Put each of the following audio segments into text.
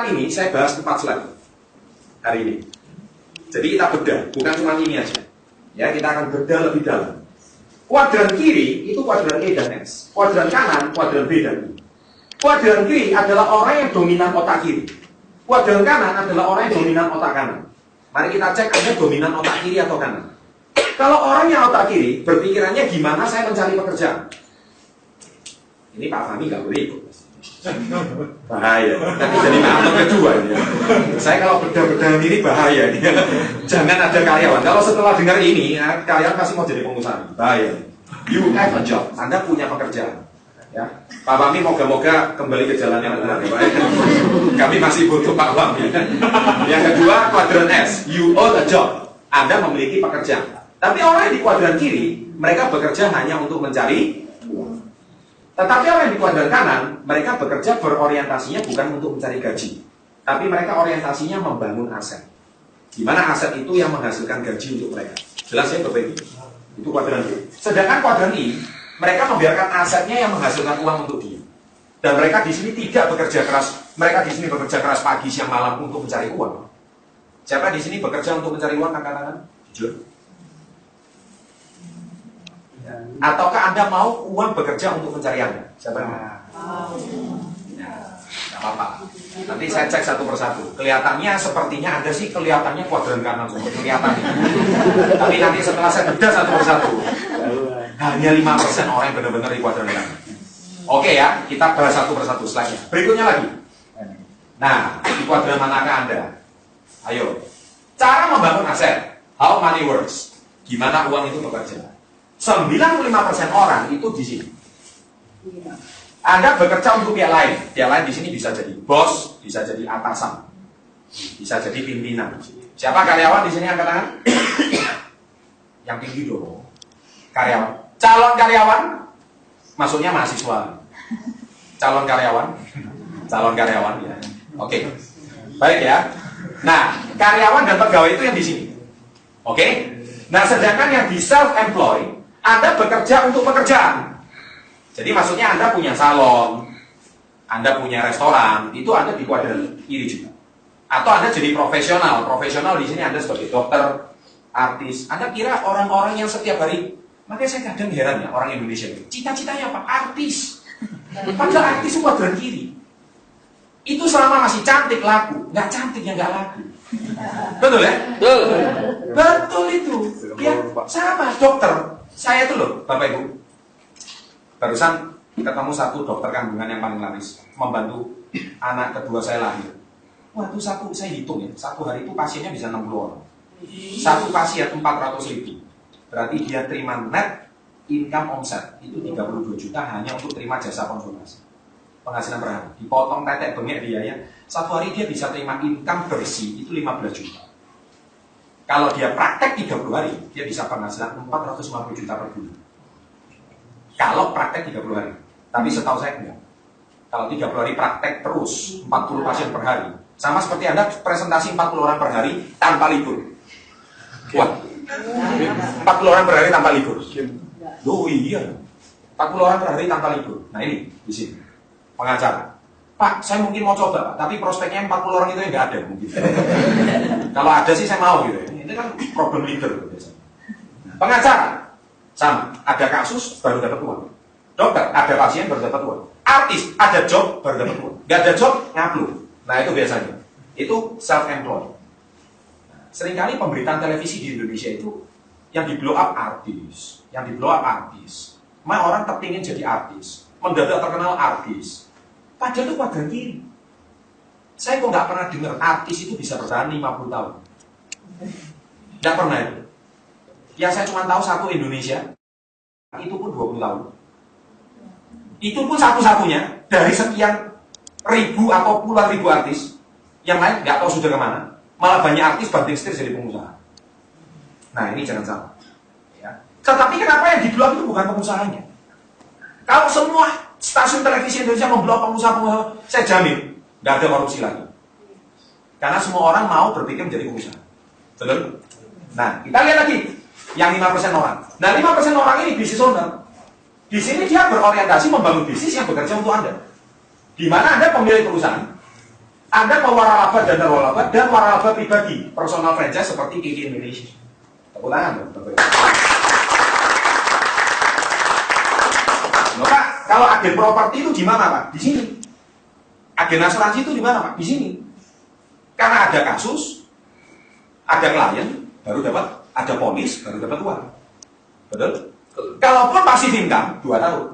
Ini saya bahas 4 slide hari ini. Jadi kita bedah, bukan cuma ini aja. Ya, kita akan bedah lebih dalam. Kuadran kiri itu kuadran E dan S. Kuadran kanan, kuadran B dan I. Kuadran kiri adalah orang yang dominan otak kiri. Kuadran kanan adalah orang yang dominan otak kanan. Mari kita cek Anda dominan otak kiri atau kanan. Kalau orang yang otak kiri, berpikirannya gimana saya mencari pekerjaan. Ini Pak Fahmi nggak boleh ikut. Bahaya, nanti jadi nonton kedua ini. Saya kalau bedah-bedah ini bahaya ini. Jangan ada karyawan. Kalau setelah dengar ini, ya, karyawan pasti mau jadi pengusaha. Bahaya. You have a job. Anda punya pekerjaan. Ya, Pak Fahmi moga-moga kembali ke jalan yang benar. Kami masih butuh Pak Fahmi. Yang kedua, kuadran S. You own a job. Anda memiliki pekerjaan. Tapi orang yang di kuadran kiri, mereka bekerja hanya untuk mencari uang. Tetapi orang yang di kuadran kanan, mereka bekerja berorientasinya bukan untuk mencari gaji, tapi mereka orientasinya membangun aset. Di mana aset itu yang menghasilkan gaji untuk mereka. Jelas ya Bapak Ibu? Itu kuadran I. Sedangkan kuadran I, mereka membiarkan asetnya yang menghasilkan uang untuk dia. Dan mereka di sini tidak bekerja keras. Mereka di sini bekerja keras pagi, siang, malam untuk mencari uang. Siapa di sini bekerja untuk mencari uang? Angkat tangan. Jujur. Ataukah Anda mau uang bekerja untuk mencari Anda? Siapa yang mau? Ya, nggak apa-apa. Nanti saya cek satu persatu. Kelihatannya sepertinya Anda sih kelihatannya kuadran kanan semua. Kelihatannya. Tapi nanti setelah saya bedah satu persatu, hanya 5% orang yang benar-benar di kuadran kanan. Oke ya, kita bahas satu persatu slide-nya. Berikutnya lagi. Nah, di kuadran manakah Anda? Ayo. Cara membangun aset. How money works. Gimana uang itu bekerja? 95% orang itu di sini. Anda bekerja untuk pihak lain. Pihak lain di sini bisa jadi bos, bisa jadi atasan, bisa jadi pimpinan. Siapa karyawan di sini angkat tangan? Yang tinggi dong. Karyawan. Calon karyawan, maksudnya mahasiswa. Calon karyawan, calon karyawan ya. Oke, baik ya. Nah, karyawan dan pegawai itu yang di sini. Oke. Nah, sedangkan yang di self-employed, Anda bekerja untuk pekerjaan. Jadi maksudnya Anda punya salon, Anda punya restoran, itu Anda di kuadran kiri juga. Atau Anda jadi profesional. Profesional di sini Anda sebagai dokter, artis. Anda kira orang-orang yang setiap hari, makanya saya kadang heran ya orang Indonesia itu. Cita-citanya apa? Artis. Padahal artis itu kuadran kiri. Itu selama masih cantik laku, nggak cantik ya nggak laku. Betul ya? Betul. Betul itu. Ya, sama dokter. Saya tuh loh, Bapak Ibu, barusan ketemu satu dokter kandungan yang paling laris, membantu anak kedua saya lahir. Wah, itu saya hitung ya, satu hari itu pasiennya bisa 60 orang. Satu pasien 400.000. Berarti dia terima net income omset itu 32 juta hanya untuk terima jasa konsultasi. Penghasilan per hari, dipotong tetek bengek biaya, satu hari dia bisa terima income bersih itu 15 juta. Kalau dia praktek 30 hari, dia bisa penghasilan 450 juta per bulan. Kalau praktek 30 hari. Tapi setahu saya enggak. Kalau 30 hari praktek terus, 40 pasien per hari. Sama seperti Anda presentasi 40 orang per hari tanpa libur. Wah, 40 orang per hari tanpa libur. Loh iya, 40 orang per hari tanpa libur. Nah ini, di sini. Pengacara. Pak, saya mungkin mau coba, Pak, tapi prospeknya 40 orang itu enggak ada mungkin. Kalau ada sih saya mau gitu. Ini kan problem leader biasanya. Pengacara sama, ada kasus baru dapat uang. Dokter, ada pasien baru dapat uang. Artis, ada job baru dapat uang. Nggak ada job, ngaplu. Nah itu biasanya. Itu self-employed. Nah, seringkali pemberitaan televisi di Indonesia itu yang di blow up artis, yang di blow up artis. Orang terpingin jadi artis, mendadak terkenal artis. Padahal itu kuadran kiri. Saya kok nggak pernah dengar artis itu bisa bertahan 50 tahun. Nggak pernah itu. Yang saya cuma tahu satu Indonesia, itu pun 20 tahun. Itu pun satu-satunya dari sekian ribu atau puluhan ribu artis. Yang lain nggak tahu sudah kemana. Malah banyak artis banting setir jadi pengusaha. Nah ini jangan salah. Ya. Tetapi kenapa yang di blog itu bukan pengusahanya? Kalau semua stasiun televisi Indonesia memblok pengusaha-pengusaha, saya jamin nggak ada korupsi lagi. Karena semua orang mau berpikir menjadi pengusaha. Betul? Nah, kita lihat lagi yang 5% orang. Nah, 5% orang ini bisnis owner. Di sini dia berorientasi membangun bisnis yang bekerja untuk Anda. Di mana Anda pemilik perusahaan, Anda mau waralaba dan waralaba pribadi, personal franchise seperti Kiki Indonesia. Tepuk tangan dong. Loh, Pak, kalau agen properti itu di mana, Pak? Di sini. Agen asuransi itu di mana, Pak? Di sini. Karena ada kasus, ada klien, baru dapat, ada polis, baru dapat uang. Betul? Kalaupun passive income, 2 tahun.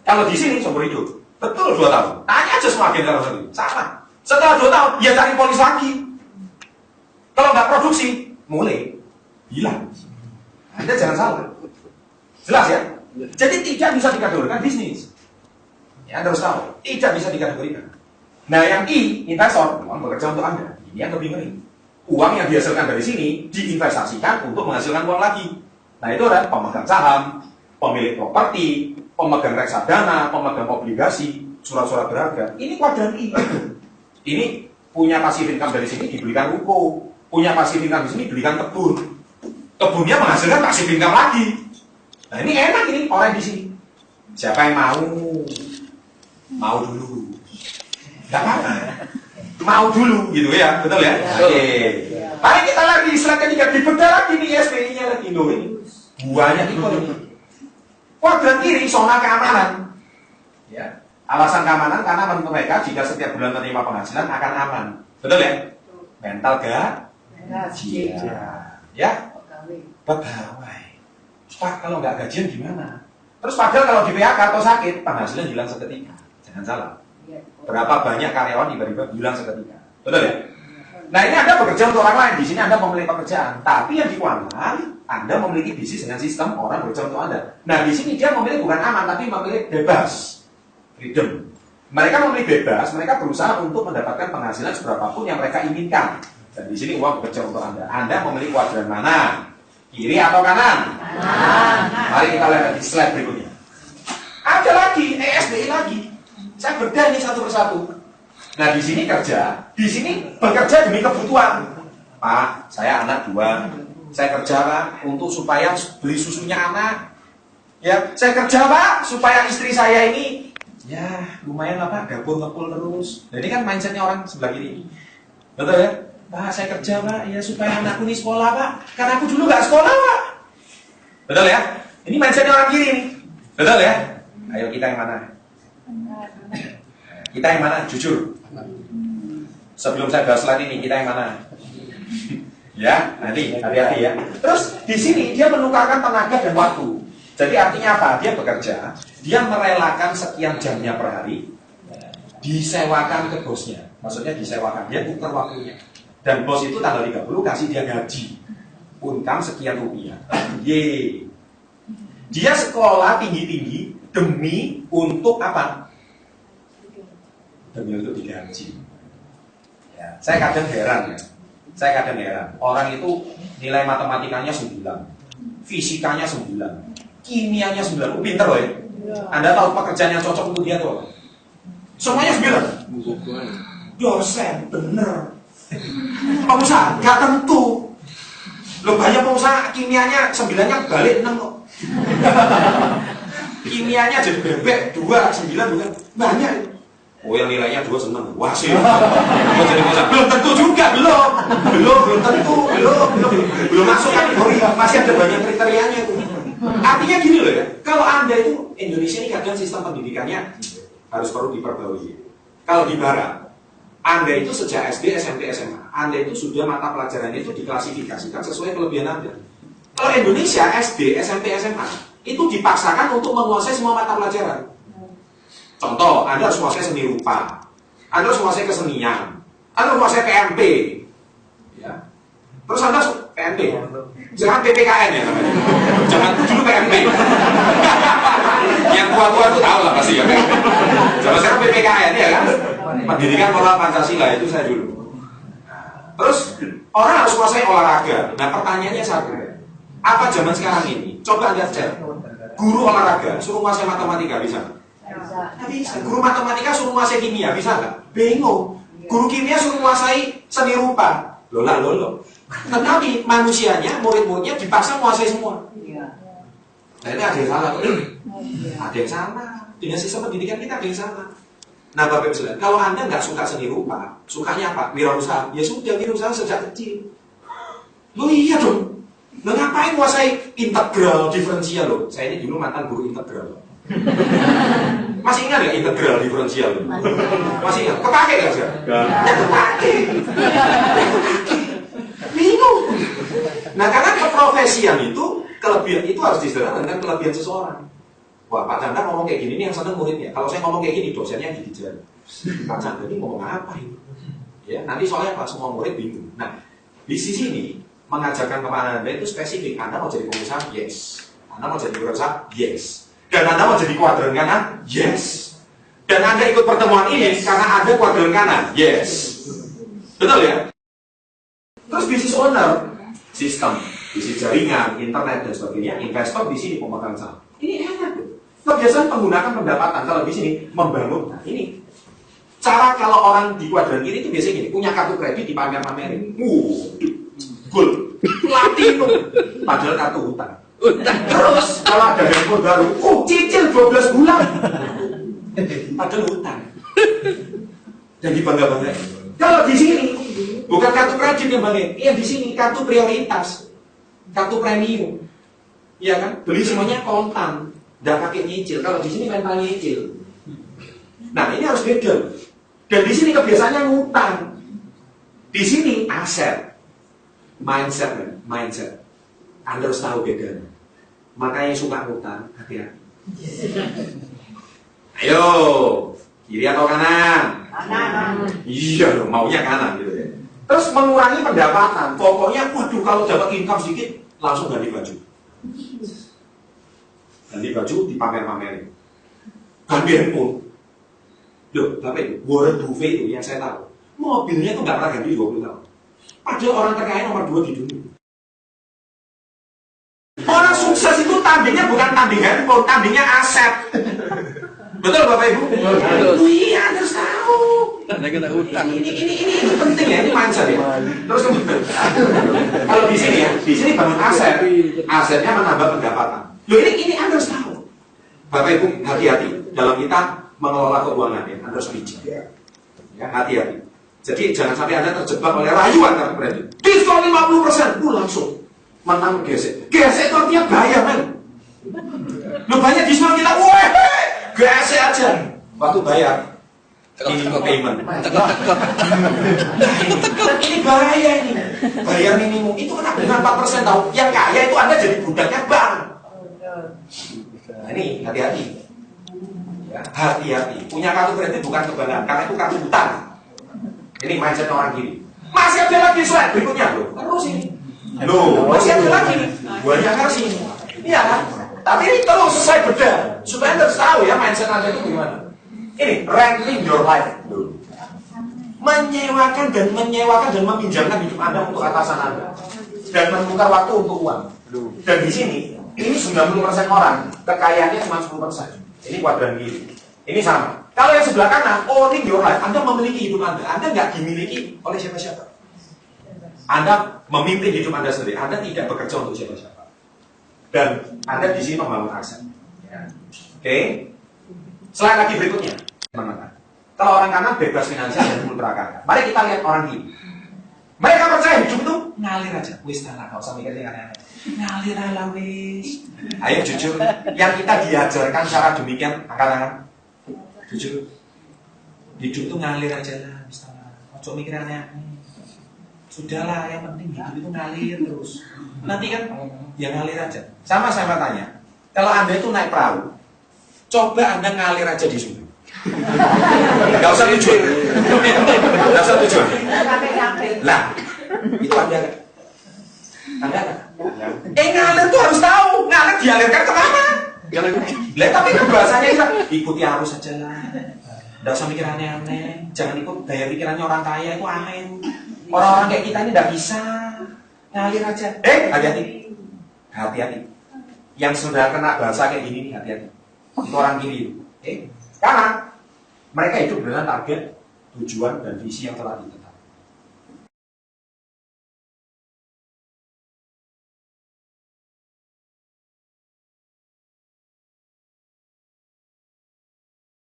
Kalau di sini seumur hidup, betul 2 tahun. Tanya aja semua agen asuransi. Salah. Setelah 2 tahun, ya cari polis lagi. Kalau nggak produksi, mulai hilang. Anda jangan salah. Jelas ya? Jadi tidak bisa dikategorikan bisnis. Ya, Anda harus tahu. Tidak bisa dikategorikan. Nah, yang I, investor, uang bekerja untuk Anda. Ini yang lebih ngeri. Uang yang dihasilkan dari sini diinvestasikan untuk menghasilkan uang lagi. Nah, itu ada pemegang saham, pemilik properti, pemegang reksadana, pemegang obligasi, surat-surat berharga. Ini kuadran I. Ini punya passive income dari sini dibelikan ruko, punya passive income di sini dibelikan kebun. Kebunnya menghasilkan passive income lagi. Nah, ini enak ini orang di sini. Siapa yang mau? Mau dulu. Gak apa-apa. Mau dulu gitu ya, betul ya? Oke. Mari kita lagi slide ketiga, dibedah lagi nih SPI-nya lagi loh ini. Banyak itu. Kuadran kiri zona keamanan. Ya. Alasan keamanan karena menurut mereka jika setiap bulan menerima penghasilan akan aman. Betul ya? Mental gajian. Ya? Pegawai. Pak, kalau nggak gajian gimana? Terus padahal kalau di PHK atau sakit, penghasilan hilang seketika. Jangan salah. Berapa banyak karyawan tiba-tiba hilang seketika. Betul ya? Nah, ini Anda bekerja untuk orang lain. Di sini Anda memiliki pekerjaan. Tapi yang di keuangan, Anda memiliki bisnis dengan sistem orang bekerja untuk Anda. Nah, di sini dia memilih bukan aman, tapi memilih bebas. Freedom. Mereka memilih bebas, mereka berusaha untuk mendapatkan penghasilan seberapapun yang mereka inginkan. Dan di sini uang bekerja untuk Anda. Anda memilih kuadran mana? Kiri atau kanan? Mari kita lihat di slide berikutnya. Ada lagi, SBI lagi. Saya bedah ini satu persatu. Nah, di sini kerja, di sini bekerja demi kebutuhan. Pak, saya anak 2. Saya kerja, Pak, untuk supaya beli susunya anak. Ya, saya kerja, Pak, supaya istri saya ini ya lumayan lah, Pak, gabung ngepul terus. Jadi kan mindsetnya orang sebelah kiri. Betul ya? Pak, saya kerja, Pak, ya supaya anakku ini sekolah, Pak. Karena aku dulu gak sekolah, Pak. Betul ya? Ini mindsetnya orang kiri nih. Betul ya? Ayo kita yang mana? Kita yang mana? Jujur. Sebelum saya bahas slide ini, kita yang mana? Ya, nanti hati-hati ya. Terus di sini dia menukarkan tenaga dan waktu. Jadi artinya apa? Dia bekerja, dia merelakan sekian jamnya per hari, disewakan ke bosnya. Maksudnya disewakan, dia tukar waktunya. Dan bos itu tanggal 30 kasih dia gaji. Income sekian rupiah. Ye. Dia sekolah tinggi-tinggi demi untuk apa? Demi untuk digaji. Ya, saya kadang heran ya. Orang itu nilai matematikanya 9, fisikanya 9, kimianya 9. Pinter loh ya. Anda tahu pekerjaan yang cocok untuk dia tuh? Semuanya 9. Dosen, bener. Pengusaha, gak tentu. Loh, banyak pengusaha kimianya 9-nya balik 6 kok. Kimianya jadi bebek 2, 9 bukan. Banyak. Oh, yang nilainya 2 seneng. Wah sih. Jadi belum tentu juga, belum tentu, belum masuk kategori. Masih ada banyak kriterianya itu. Artinya gini loh ya. Kalau Anda itu Indonesia ini kadang sistem pendidikannya harus perlu diperbarui. Kalau di Barat, Anda itu sejak SD, SMP, SMA, Anda itu sudah mata pelajarannya itu diklasifikasikan sesuai kelebihan Anda. Kalau Indonesia SD, SMP, SMA itu dipaksakan untuk menguasai semua mata pelajaran. Contoh, Anda harus menguasai seni rupa, Anda harus menguasai kesenian, Anda harus menguasai PMP, ya. Terus Anda harus PMP, jangan PPKN ya namanya. Jangan dulu PMP. Yang tua-tua itu tahu lah pasti ya. Jangan sekarang PPKN ya kan. Pendidikan Moral Pancasila itu saya dulu. Terus orang harus menguasai olahraga. Nah, pertanyaannya satu, apa zaman sekarang ini? Coba Anda cek, guru olahraga suruh menguasai matematika bisa? Nggak bisa. Guru matematika suruh menguasai kimia bisa nggak? Bingung. Guru kimia suruh menguasai seni rupa. Loh. Tetapi manusianya, murid-muridnya dipaksa menguasai semua. Nah, ini ada yang salah. Ada yang salah. Dengan sistem pendidikan kita ada yang salah. Nah, Bapak Ibu sekalian, kalau Anda nggak suka seni rupa, sukanya apa? Wirausaha. Ya sudah, wirausaha sejak kecil. Loh iya dong. Nah, ngapain menguasai integral, diferensial loh? Saya ini dulu mantan guru integral. Masih ingat nggak integral, diferensial? Masih ingat? Kepake nggak sih? Ya kepake. Bingung. Nah, karena keprofesian itu, kelebihan itu harus disederhanakan dengan kelebihan seseorang. Wah, Pak Chandra ngomong kayak gini, ini yang seneng muridnya. Kalau saya ngomong kayak gini, dosennya gigit jari. Pak Chandra ini ngomong apa ini? Ya, nanti soalnya Pak semua murid bingung. Nah, di sisi ini mengajarkan kepada Anda itu spesifik. Anda mau jadi pengusaha? Yes. Anda mau jadi wirausaha? Yes. Dan Anda mau jadi kuadran kanan? Yes. Dan Anda ikut pertemuan ini karena Anda kuadran kanan? Yes. Betul ya? Terus bisnis owner, sistem, bisnis jaringan, internet dan sebagainya, investor di sini pemegang saham. Ini enak tuh. Kebiasaan menggunakan pendapatan kalau di sini membangun. Nah, ini cara kalau orang di kuadran kiri itu biasanya gini, punya kartu kredit dipamer-pamerin. Gold, platinum, padahal kartu hutang. Terus kalau ada handphone baru, cicil 12 bulan. Padahal hutang. Jadi bangga-banggain. Kalau di sini bukan kartu kredit yang banggain, yang di sini kartu prioritas, kartu premium. Iya kan? Beli semuanya kontan, nggak pakai nyicil. Kalau di sini mental nyicil. Nah, ini harus beda. Dan di sini kebiasaannya ngutang. Di sini aset, mindset. Anda harus tahu bedanya. Makanya yang suka ngutang, hati-hati. Ayo, kiri atau kanan? Kanan. Iya dong, maunya kanan gitu ya. Terus mengurangi pendapatan. Pokoknya, waduh kalau dapat income sedikit, langsung ganti baju. Ganti baju dipamer-pamerin. Ganti handphone. Loh, Bapak Ibu, Warren Buffett itu yang saya tahu, mobilnya itu nggak pernah ganti 20 tahun. Padahal orang terkaya nomor 2 di dunia. Orang sukses itu tandingnya bukan tanding handphone, tandingnya aset. Betul Bapak Ibu? Betul. Iya, harus tahu. Anda kena utang. Ini penting ya, ini mindset ya. Terus kemudian, kalau di sini ya, di sini bangun aset, asetnya menambah pendapatan. Loh ini Anda harus tahu. Bapak Ibu hati-hati dalam kita mengelola keuangan ya, Anda harus bijak. Ya, hati-hati. Jadi jangan sampai Anda terjebak oleh rayuan kartu kredit. Diskon 50%, langsung menang gesek. Gesek itu artinya bayar men. Loh banyak diskon kita, weh, gesek aja. Waktu bayar, minimum payment. Ini bahaya ini. Bayar minimum itu kena dengan 4% tahu. Yang kaya itu Anda jadi budaknya bank. Nah, ini hati-hati. Ya, hati-hati. Punya kartu kredit bukan kebanggaan, karena itu kartu hutang. Ini mindset orang gini. Masih ada lagi slide berikutnya loh. Terus ini. Loh, masih ada lagi nih. Banyak versi. Iya kan? Tapi ini terus saya bedah supaya Anda tahu ya mindset Anda itu gimana. Ini renting your life. Menyewakan dan meminjamkan hidup Anda untuk atasan Anda dan menukar waktu untuk uang. Dan di sini ini 90% orang kekayaannya cuma 10%. Ini kuadran kiri. Ini sama. Kalau yang sebelah kanan, owning your life, Anda memiliki hidup Anda. Anda nggak dimiliki oleh siapa-siapa. Anda memimpin hidup Anda sendiri. Anda tidak bekerja untuk siapa-siapa. Dan Anda di sini membangun aset. Ya. Oke. Slide lagi berikutnya. Kalau orang kanan bebas finansial dan ultra kaya. Mari kita lihat orang kiri. Mereka percaya hidup itu ngalir aja. Wis lah, nggak usah mikir yang aneh-aneh. Ngalir lah wis. Ayo jujur, yang kita diajarkan secara demikian, angkat-angkat. Jujur, hidup itu ngalir aja lah, misalnya. Ojo mikir aneh-aneh. Sudahlah, yang penting hidup itu ngalir terus. Nanti kan, ya ngalir aja. Sama saya mau tanya, kalau Anda itu naik perahu, coba Anda ngalir aja di sungai. Gak usah tujuan. Gak usah tujuan. Lah, itu Anda ngalir tuh harus tahu. Ngalir dialirkan kemana? Lah tapi kan bahasanya kita ikuti arus saja lah. Gak usah mikir aneh-aneh. Jangan ikut gaya pikirannya orang kaya, itu aneh. Orang-orang kayak kita ini gak bisa. Ngalir aja. Hati-hati. Hati-hati. Yang sudah kena bahasa kayak gini nih, hati-hati. Itu orang kiri. Karena mereka hidup dengan target, tujuan, dan visi yang telah ditentukan.